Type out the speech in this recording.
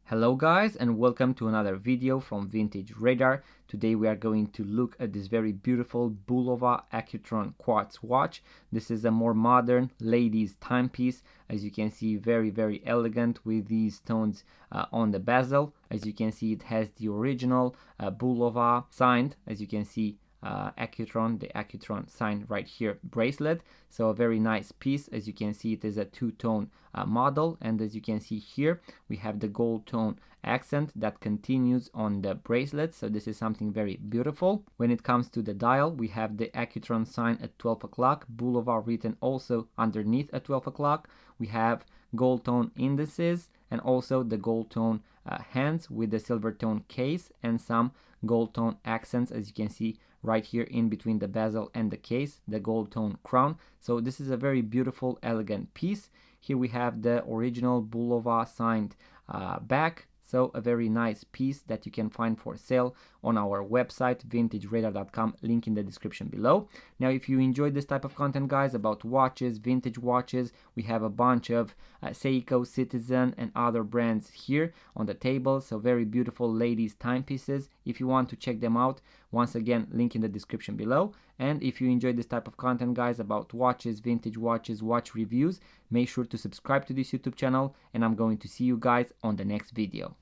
Hello guys, and welcome to another video from Vintage Radar. Today we are going to look at this very beautiful Bulova Accutron quartz watch. This is a more modern ladies timepiece. As you can see, very elegant with these stones on the bezel. As you can see, it has the original Bulova signed, as you can see, Accutron, the Accutron sign right here, bracelet. So a very nice piece. As you can see, it is a two-tone model, and as you can see here, we have the gold tone accent that continues on the bracelet. So this is something very beautiful. When it comes to the dial, we have the Accutron sign at 12 o'clock, Bulova written also underneath at 12 o'clock. We have gold tone indices and also the gold tone hands with the silver tone case and some gold tone accents, as you can see right here in between the bezel and the case, the gold tone crown. So this is a very beautiful, elegant piece. Here we have the original Bulova signed back. So a very nice piece that you can find for sale on our website, vintageradar.com, link in the description below. Now, if you enjoyed this type of content, guys, about watches, vintage watches, we have a bunch of Seiko, Citizen, and other brands here on the table. So very beautiful ladies timepieces. If you want to check them out, once again, link in the description below. And if you enjoyed this type of content, guys, about watches, vintage watches, watch reviews, make sure to subscribe to this YouTube channel, and I'm going to see you guys on the next video.